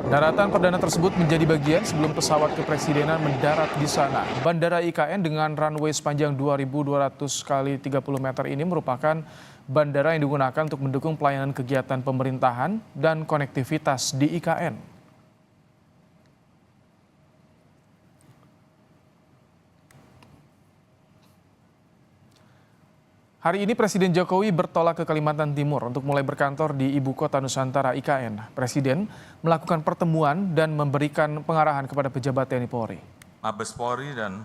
Daratan perdana tersebut menjadi bagian sebelum pesawat kepresidenan mendarat di sana. Bandara IKN dengan runway sepanjang 2.200 kali 30 meter ini merupakan bandara yang digunakan untuk mendukung pelayanan kegiatan pemerintahan dan konektivitas di IKN. Hari ini Presiden Jokowi bertolak ke Kalimantan Timur untuk mulai berkantor di Ibu Kota Nusantara IKN. Presiden melakukan pertemuan dan memberikan pengarahan kepada pejabat TNI Polri. Mabes Polri dan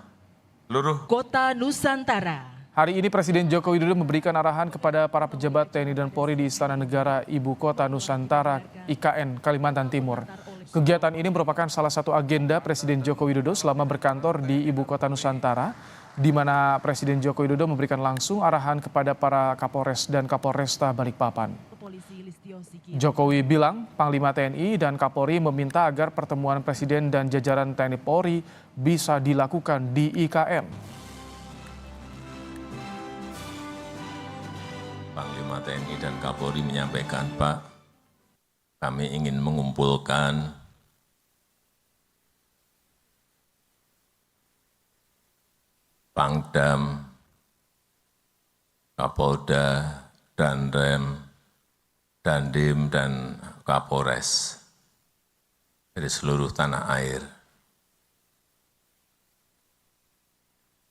seluruh Kota Nusantara. Hari ini Presiden Joko Widodo memberikan arahan kepada para pejabat TNI dan Polri di Istana Negara Ibu Kota Nusantara IKN Kalimantan Timur. Kegiatan ini merupakan salah satu agenda Presiden Joko Widodo selama berkantor di Ibu Kota Nusantara, di mana Presiden Joko Widodo memberikan langsung arahan kepada para Kapolres dan Kapolresta Balikpapan. Jokowi bilang Panglima TNI dan Kapolri meminta agar pertemuan Presiden dan jajaran TNI Polri bisa dilakukan di IKN. Panglima TNI dan Kapolri menyampaikan, Pak, kami ingin mengumpulkan Pangdam, Kapolda, Danrem, Dandim, dan Kapolres dari seluruh tanah air.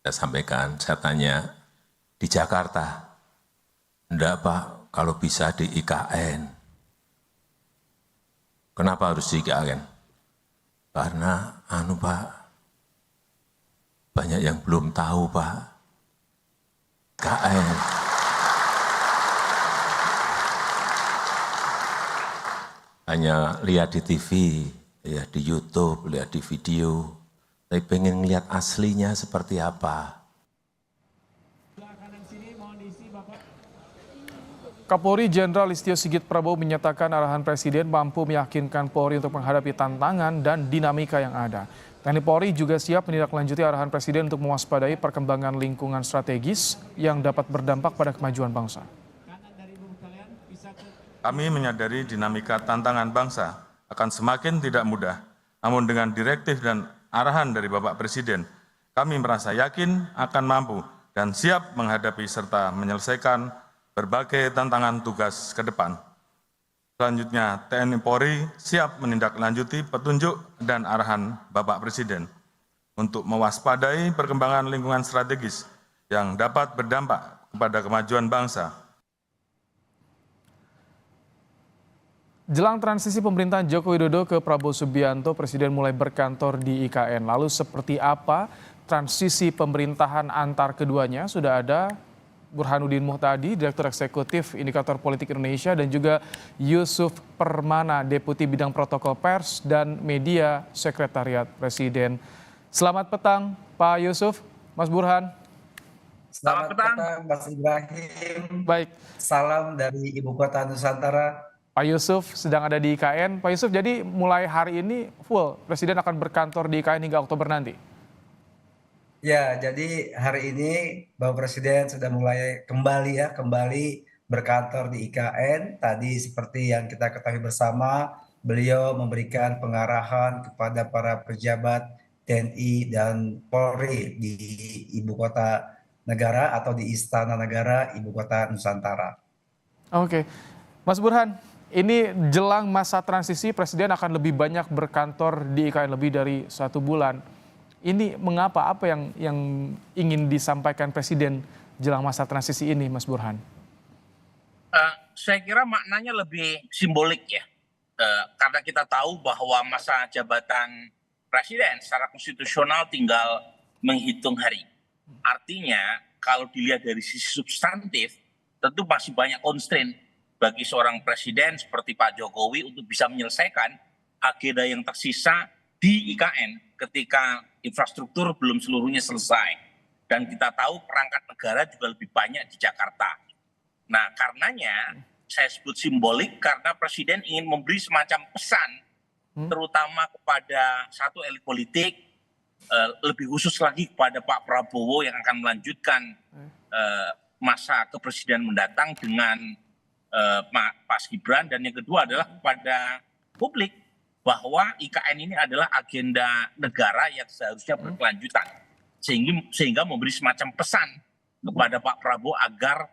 Saya sampaikan, saya tanya, di Jakarta, enggak Pak, kalau bisa di IKN. Kenapa harus di IKN? Karena, Pak, banyak yang belum tahu, Pak. IKN. Hanya lihat di TV, ya di YouTube, lihat di video. Tapi pengen lihat aslinya seperti apa. Kapolri Jenderal Listio Sigit Prabowo menyatakan arahan Presiden mampu meyakinkan Polri untuk menghadapi tantangan dan dinamika yang ada. TNI Polri juga siap menindaklanjuti arahan Presiden untuk mewaspadai perkembangan lingkungan strategis yang dapat berdampak pada kemajuan bangsa. kami menyadari dinamika tantangan bangsa akan semakin tidak mudah, namun dengan direktif dan arahan dari Bapak Presiden, kami merasa yakin akan mampu dan siap menghadapi serta menyelesaikan berbagai tantangan tugas ke depan. Selanjutnya, TNI Polri siap menindaklanjuti petunjuk dan arahan Bapak Presiden untuk mewaspadai perkembangan lingkungan strategis yang dapat berdampak kepada kemajuan bangsa. Jelang transisi pemerintahan Joko Widodo ke Prabowo Subianto, Presiden mulai berkantor di IKN. Lalu seperti apa transisi pemerintahan antar keduanya? Sudah ada Burhanuddin Muhtadi, Direktur Eksekutif Indikator Politik Indonesia, dan juga Yusuf Permana, Deputi Bidang Protokol Pers dan Media Sekretariat Presiden. Selamat petang, Pak Yusuf, Mas Burhan. Selamat petang, Mas Ibrahim. Baik. Salam dari Ibu Kota Nusantara. Pak Yusuf sedang ada di IKN. Pak Yusuf, jadi mulai hari ini full Presiden akan berkantor di IKN hingga Oktober nanti? Ya, jadi hari ini Bapak Presiden sudah mulai kembali berkantor di IKN. Tadi seperti yang kita ketahui bersama, beliau memberikan pengarahan kepada para pejabat TNI dan Polri di Ibu Kota Negara atau di Istana Negara Ibu Kota Nusantara. Oke, Mas Burhan, ini jelang masa transisi Presiden akan lebih banyak berkantor di IKN lebih dari 1 bulan. Ini mengapa? Apa yang ingin disampaikan Presiden jelang masa transisi ini, Mas Burhan? Saya kira maknanya lebih simbolik ya, karena kita tahu bahwa masa jabatan Presiden secara konstitusional tinggal menghitung hari. Artinya kalau dilihat dari sisi substantif, tentu masih banyak constraint bagi seorang Presiden seperti Pak Jokowi untuk bisa menyelesaikan agenda yang tersisa di IKN ketika infrastruktur belum seluruhnya selesai. Dan kita tahu perangkat negara juga lebih banyak di Jakarta. Nah, karenanya saya sebut simbolik karena Presiden ingin memberi semacam pesan, terutama kepada satu elit politik, lebih khusus lagi kepada Pak Prabowo yang akan melanjutkan masa kepresidenan mendatang dengan Mas Gibran, dan yang kedua adalah kepada publik bahwa IKN ini adalah agenda negara yang seharusnya berkelanjutan, sehingga memberi semacam pesan kepada Pak Prabowo agar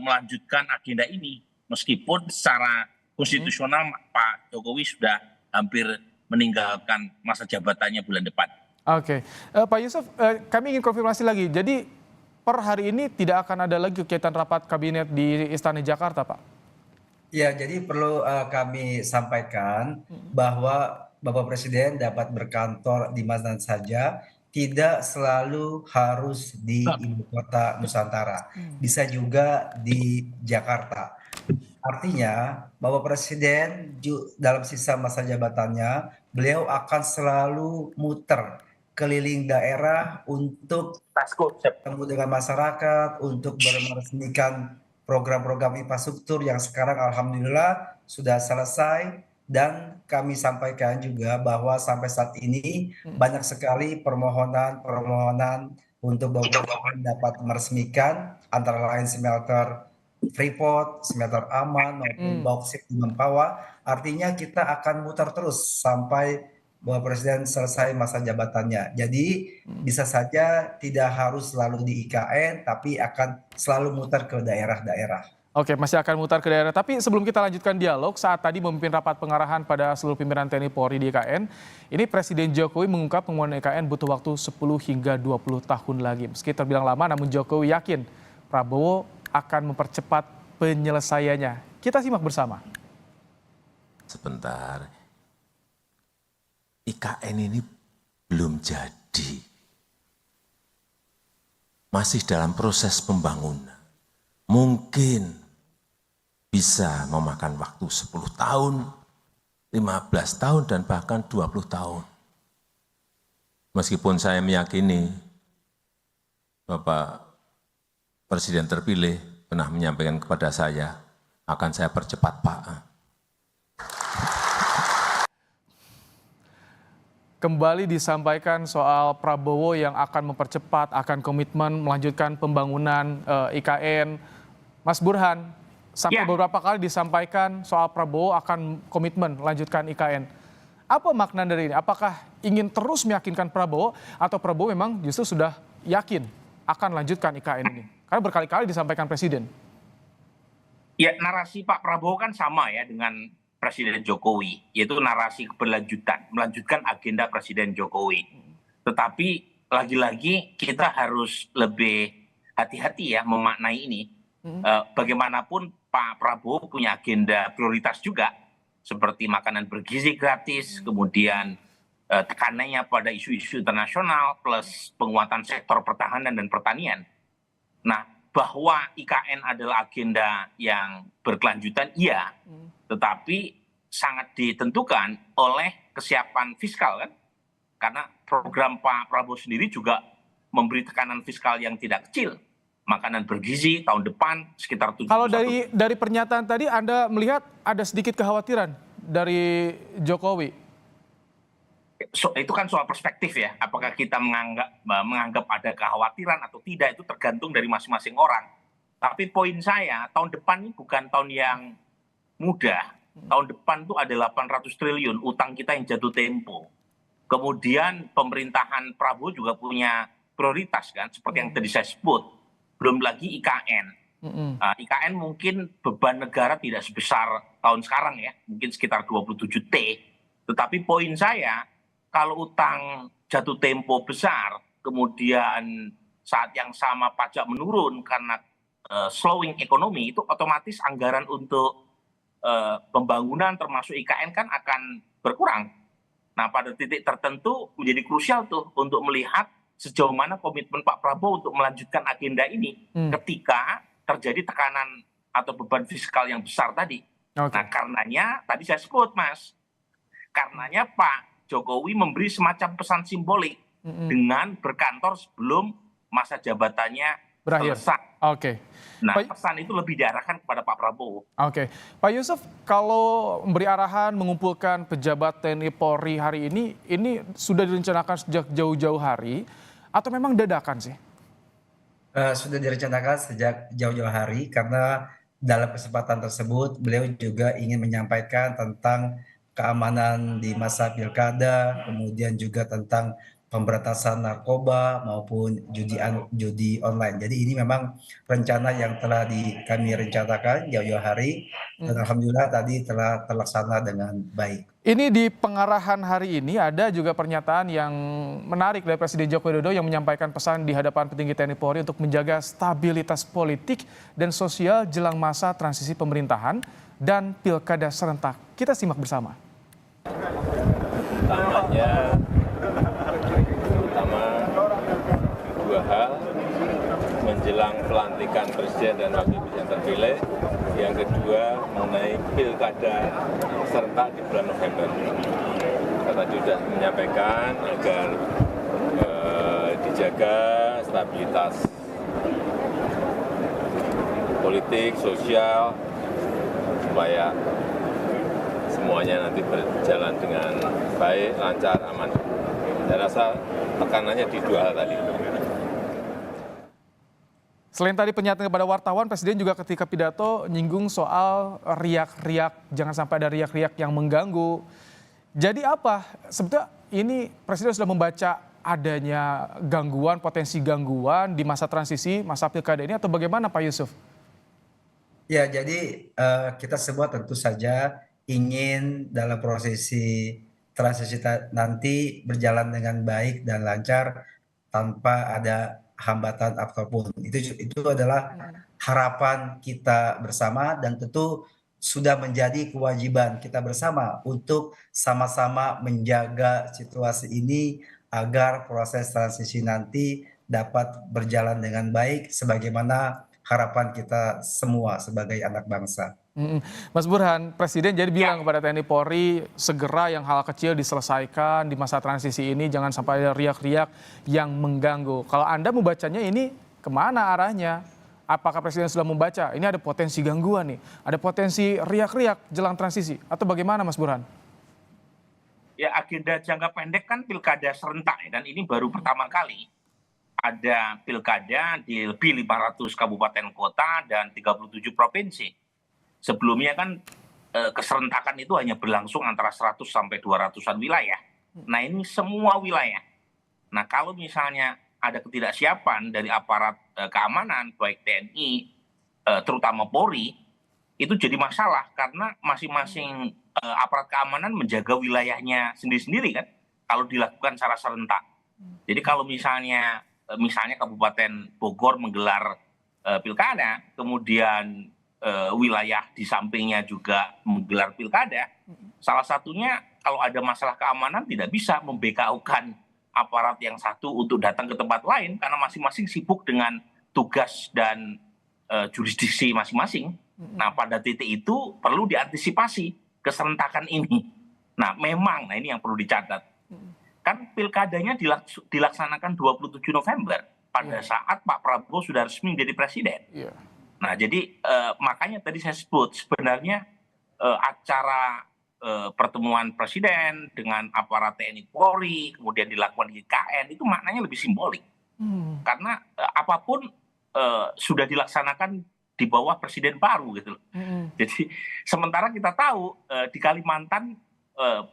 melanjutkan agenda ini, meskipun secara konstitusional Pak Jokowi sudah hampir meninggalkan masa jabatannya bulan depan. Oke, Pak Yusuf, kami ingin konfirmasi lagi. Jadi per hari ini tidak akan ada lagi kegiatan rapat kabinet di Istana Jakarta, Pak? Ya, jadi perlu kami sampaikan bahwa Bapak Presiden dapat berkantor di mana saja, tidak selalu harus di ibu kota Nusantara, bisa juga di Jakarta. Artinya, Bapak Presiden dalam sisa masa jabatannya, beliau akan selalu muter keliling daerah untuk bertemu dengan masyarakat, untuk meresmikan program-program infrastruktur yang sekarang alhamdulillah sudah selesai, dan kami sampaikan juga bahwa sampai saat ini banyak sekali permohonan untuk Bapak Presiden dapat meresmikan antara lain smelter Freeport, smelter Aman maupun bauksit di Mempawah. Artinya kita akan muter terus sampai Bapak Presiden selesai masa jabatannya. Jadi bisa saja tidak harus selalu di IKN, tapi akan selalu muter ke daerah-daerah. Oke, masih akan mutar ke daerah. Tapi sebelum kita lanjutkan dialog, saat tadi memimpin rapat pengarahan pada seluruh pimpinan TNI Polri di IKN, ini Presiden Jokowi mengungkap pembangunan IKN butuh waktu 10 hingga 20 tahun lagi. Meski terbilang lama, namun Jokowi yakin Prabowo akan mempercepat penyelesaiannya. Kita simak bersama. Sebentar, IKN ini belum jadi. Masih dalam proses pembangunan. Mungkin bisa memakan waktu 10 tahun, 15 tahun, dan bahkan 20 tahun. Meskipun saya meyakini Bapak Presiden terpilih pernah menyampaikan kepada saya, akan saya percepat, Pak. Kembali disampaikan soal Prabowo yang akan mempercepat, akan komitmen melanjutkan pembangunan IKN. Mas Burhan, sampai beberapa kali disampaikan soal Prabowo akan komitmen melanjutkan IKN. Apa makna dari ini? Apakah ingin terus meyakinkan Prabowo atau Prabowo memang justru sudah yakin akan lanjutkan IKN ini? Karena berkali-kali disampaikan Presiden. Ya, narasi Pak Prabowo kan sama ya dengan Presiden Jokowi, yaitu narasi keberlanjutan, melanjutkan agenda Presiden Jokowi. Tetapi lagi-lagi kita harus lebih hati-hati ya memaknai ini. Bagaimanapun Pak Prabowo punya agenda prioritas juga, seperti makanan bergizi gratis, kemudian tekanannya pada isu-isu internasional, plus penguatan sektor pertahanan dan pertanian. Nah, bahwa IKN adalah agenda yang berkelanjutan, iya, tetapi sangat ditentukan oleh kesiapan fiskal kan, karena program Pak Prabowo sendiri juga memberi tekanan fiskal yang tidak kecil. Makanan bergizi tahun depan sekitar 71. Kalau dari pernyataan tadi Anda melihat ada sedikit kekhawatiran dari Jokowi. Itu kan soal perspektif ya. Apakah kita menganggap ada kekhawatiran atau tidak, itu tergantung dari masing-masing orang. Tapi poin saya, tahun depan ini bukan tahun yang mudah. Tahun depan itu ada 800 triliun utang kita yang jatuh tempo. Kemudian pemerintahan Prabowo juga punya prioritas kan, seperti yang tadi saya sebut. Belum lagi IKN. IKN mungkin beban negara tidak sebesar tahun sekarang ya, mungkin sekitar 27 T. Tetapi poin saya, kalau utang jatuh tempo besar, kemudian saat yang sama pajak menurun karena slowing ekonomi, itu otomatis anggaran untuk pembangunan termasuk IKN kan akan berkurang. Nah, pada titik tertentu menjadi krusial tuh untuk melihat sejauh mana komitmen Pak Prabowo untuk melanjutkan agenda ini ketika terjadi tekanan atau beban fiskal yang besar tadi. Okay. Nah, karenanya tadi saya sebut, Mas, karenanya Pak Jokowi memberi semacam pesan simbolik dengan berkantor sebelum masa jabatannya berakhir. Selesai. Oke. Nah, pesan itu lebih diarahkan kepada Pak Prabowo. Oke. Pak Yusuf, kalau memberi arahan mengumpulkan pejabat TNI Polri hari ini sudah direncanakan sejak jauh-jauh hari atau memang dadakan sih? Sudah direncanakan sejak jauh-jauh hari karena dalam kesempatan tersebut beliau juga ingin menyampaikan tentang keamanan di masa pilkada, kemudian juga tentang pemberantasan narkoba maupun judi online. Jadi ini memang rencana yang telah kami rencanakan jauh-jauh hari dan alhamdulillah tadi telah terlaksana dengan baik. Ini di pengarahan hari ini ada juga pernyataan yang menarik dari Presiden Joko Widodo yang menyampaikan pesan di hadapan petinggi TNI Polri untuk menjaga stabilitas politik dan sosial jelang masa transisi pemerintahan dan pilkada serentak. Kita simak bersama. Terutama dua hal, menjelang pelantikan presiden dan wakil presiden terpilih. Yang kedua mengenai pilkada serentak di bulan November. Saya tadi sudah menyampaikan agar dijaga stabilitas politik, sosial, supaya semuanya nanti berjalan dengan baik, lancar, aman. Saya rasa tekanannya di dua hal tadi. Selain tadi pernyataan kepada wartawan, Presiden juga ketika pidato nyinggung soal riak-riak, jangan sampai ada riak-riak yang mengganggu. Jadi apa? Sebetulnya ini Presiden sudah membaca adanya gangguan, potensi gangguan di masa transisi, masa pilkada ini atau bagaimana Pak Yusuf? Ya, jadi kita semua tentu saja ingin dalam prosesi transisi nanti berjalan dengan baik dan lancar tanpa ada hambatan apapun. Itu adalah harapan kita bersama dan tentu sudah menjadi kewajiban kita bersama untuk sama-sama menjaga situasi ini agar proses transisi nanti dapat berjalan dengan baik sebagaimana harapan kita semua sebagai anak bangsa. Mas Burhan, Presiden jadi bilang kepada TNI Polri segera yang hal kecil diselesaikan di masa transisi ini, jangan sampai ada riak-riak yang mengganggu. Kalau Anda membacanya ini kemana arahnya? Apakah Presiden sudah membaca? Ini ada potensi gangguan nih, ada potensi riak-riak jelang transisi atau bagaimana Mas Burhan? Ya, agenda jangka pendek kan pilkada serentak ya, dan ini baru pertama kali ada pilkada di lebih 500 kabupaten kota dan 37 provinsi. Sebelumnya kan keserentakan itu hanya berlangsung antara 100 sampai 200-an wilayah. Nah, ini semua wilayah. Nah, kalau misalnya ada ketidaksiapan dari aparat keamanan baik TNI terutama Polri, itu jadi masalah karena masing-masing aparat keamanan menjaga wilayahnya sendiri-sendiri kan kalau dilakukan secara serentak. Jadi kalau misalnya Kabupaten Bogor menggelar pilkada, kemudian wilayah di sampingnya juga menggelar pilkada, salah satunya kalau ada masalah keamanan tidak bisa membekaukan aparat yang satu untuk datang ke tempat lain karena masing-masing sibuk dengan tugas dan jurisdiksi masing-masing. Nah, pada titik itu perlu diantisipasi keserentakan ini. Nah, memang ini yang perlu dicatat. Kan pilkadanya dilaksanakan 27 November pada saat Pak Prabowo sudah resmi menjadi presiden. Nah, jadi makanya tadi saya sebut sebenarnya acara pertemuan presiden dengan aparat TNI Polri kemudian dilakukan di IKN itu maknanya lebih simbolik. Karena apapun sudah dilaksanakan di bawah presiden baru gitu loh. Jadi sementara kita tahu di Kalimantan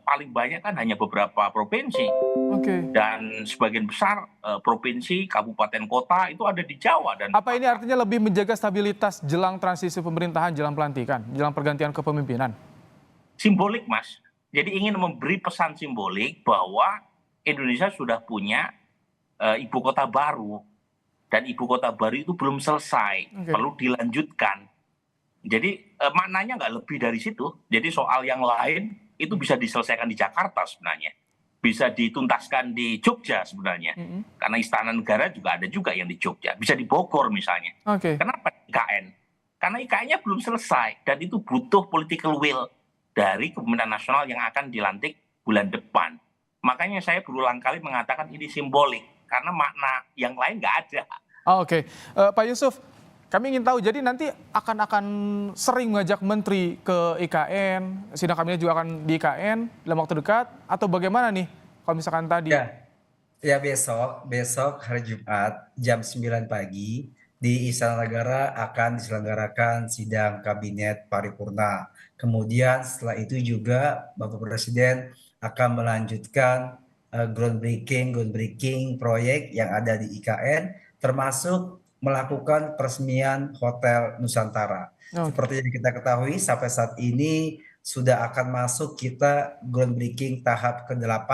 paling banyak kan hanya beberapa provinsi. Dan sebagian besar provinsi, kabupaten, kota itu ada di Jawa. Dan apa ini artinya lebih menjaga stabilitas jelang transisi pemerintahan, jelang pelantikan, jelang pergantian kepemimpinan? Simbolik, Mas. Jadi ingin memberi pesan simbolik bahwa Indonesia sudah punya ibu kota baru. Dan ibu kota baru itu belum selesai, perlu dilanjutkan. Jadi maknanya nggak lebih dari situ. Jadi soal yang lain itu bisa diselesaikan di Jakarta sebenarnya. Bisa dituntaskan di Jogja sebenarnya. Karena Istana Negara juga ada juga yang di Jogja. Bisa di Bogor misalnya. Kenapa IKN? Karena IKN-nya belum selesai. Dan itu butuh political will dari Kepemimpinan Nasional yang akan dilantik bulan depan. Makanya saya berulang kali mengatakan ini simbolik. Karena makna yang lain nggak ada. Pak Yusuf, kami ingin tahu, jadi nanti akan sering mengajak menteri ke IKN, sidang kabinet juga akan di IKN dalam waktu dekat, atau bagaimana nih kalau misalkan tadi? Ya besok hari Jumat jam 9 pagi di Istana Negara akan diselenggarakan sidang kabinet paripurna. Kemudian setelah itu juga Bapak Presiden akan melanjutkan groundbreaking proyek yang ada di IKN, termasuk melakukan peresmian Hotel Nusantara. Oke. Seperti yang kita ketahui, sampai saat ini sudah akan masuk kita groundbreaking tahap ke-8,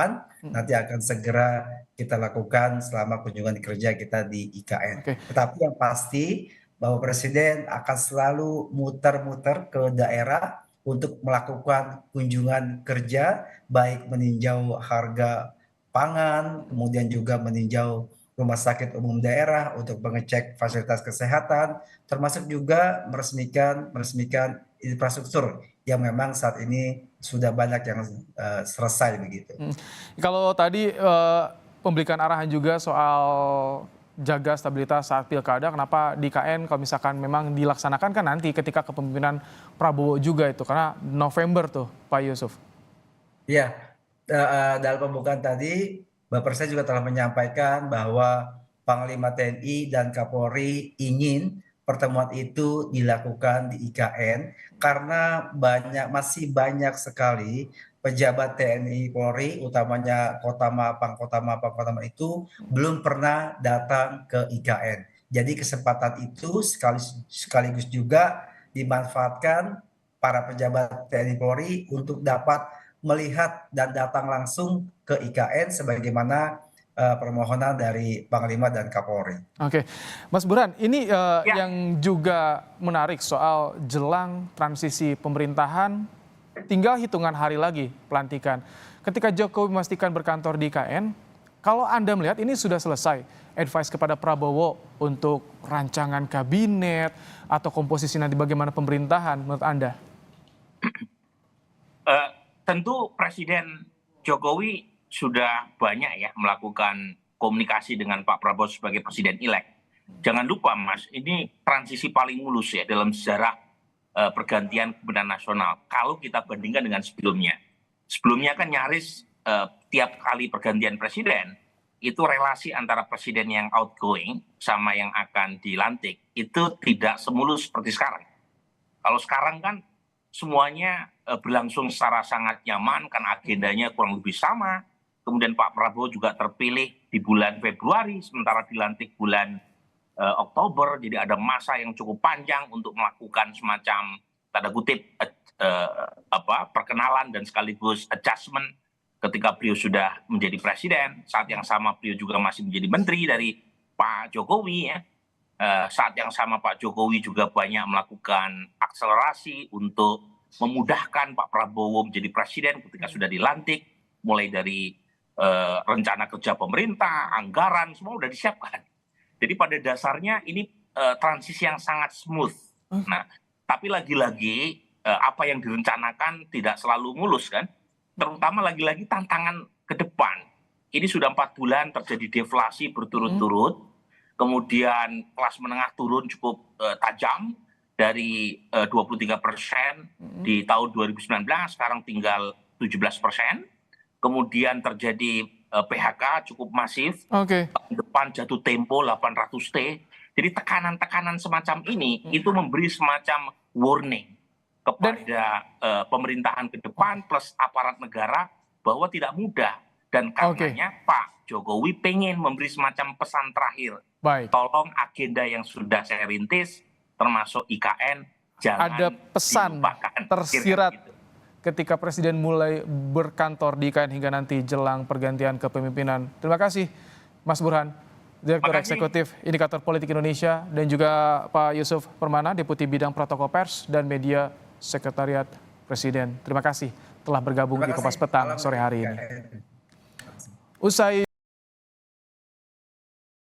nanti akan segera kita lakukan selama kunjungan kerja kita di IKN. Oke. Tetapi yang pasti, Bapak Presiden akan selalu muter-muter ke daerah untuk melakukan kunjungan kerja, baik meninjau harga pangan, kemudian juga meninjau rumah sakit umum daerah untuk mengecek fasilitas kesehatan, termasuk juga meresmikan infrastruktur yang memang saat ini sudah banyak yang selesai begitu. Kalau tadi pemberikan arahan juga soal jaga stabilitas saat pilkada, kenapa di IKN kalau misalkan memang dilaksanakan kan nanti ketika kepemimpinan Prabowo juga itu, karena November tuh Pak Yusuf. Iya, dalam pembukaan tadi Bapak Presiden juga telah menyampaikan bahwa Panglima TNI dan Kapolri ingin pertemuan itu dilakukan di IKN karena masih banyak sekali pejabat TNI Polri, utamanya Pangkotama itu belum pernah datang ke IKN. Jadi kesempatan itu sekaligus juga dimanfaatkan para pejabat TNI Polri untuk dapat melihat dan datang langsung ke IKN sebagaimana permohonan dari Panglima dan Kapolri. Oke, Mas Burhan, ini yang juga menarik soal jelang transisi pemerintahan, tinggal hitungan hari lagi pelantikan. Ketika Jokowi memastikan berkantor di IKN, kalau Anda melihat ini sudah selesai, advice kepada Prabowo untuk rancangan kabinet atau komposisi nanti bagaimana pemerintahan menurut Anda? Tentu Presiden Jokowi sudah banyak ya melakukan komunikasi dengan Pak Prabowo sebagai Presiden-elek. Jangan lupa Mas, ini transisi paling mulus ya dalam sejarah pergantian kepemimpinan nasional. Kalau kita bandingkan dengan sebelumnya. Sebelumnya kan nyaris tiap kali pergantian presiden, itu relasi antara presiden yang outgoing sama yang akan dilantik, itu tidak semulus seperti sekarang. Kalau sekarang kan semuanya berlangsung secara sangat nyaman, kan agendanya kurang lebih sama. Kemudian Pak Prabowo juga terpilih di bulan Februari, sementara dilantik bulan Oktober. Jadi ada masa yang cukup panjang untuk melakukan semacam tanda kutip perkenalan dan sekaligus adjustment ketika beliau sudah menjadi presiden. Saat yang sama beliau juga masih menjadi menteri dari Pak Jokowi ya. Saat yang sama Pak Jokowi juga banyak melakukan akselerasi untuk memudahkan Pak Prabowo menjadi presiden ketika sudah dilantik, mulai dari rencana kerja pemerintah, anggaran, semua sudah disiapkan. Jadi pada dasarnya ini transisi yang sangat smooth. Nah, tapi lagi-lagi apa yang direncanakan tidak selalu mulus kan, terutama lagi-lagi tantangan ke depan. Ini sudah 4 bulan terjadi deflasi berturut-turut, kemudian kelas menengah turun cukup tajam dari 23% di tahun 2019, sekarang tinggal 17%. Kemudian terjadi PHK cukup masif, tahun depan jatuh tempo 800T. Jadi tekanan-tekanan semacam ini itu memberi semacam warning kepada pemerintahan ke depan plus aparat negara bahwa tidak mudah. Dan karenanya Pak Jokowi pengen memberi semacam pesan terakhir. Baik. Tolong agenda yang sudah saya rintis, termasuk IKN, jangan ada pesan dilupakan. tersirat Gitu. ketika Presiden mulai berkantor di IKN hingga nanti jelang pergantian kepemimpinan. Terima kasih Mas Burhan, Direktur Eksekutif Indikator Politik Indonesia, dan juga Pak Yusuf Permana, Deputi Bidang Protokol Pers dan Media Sekretariat Presiden. Terima kasih telah bergabung di Kompas Petang sore hari ini. Usai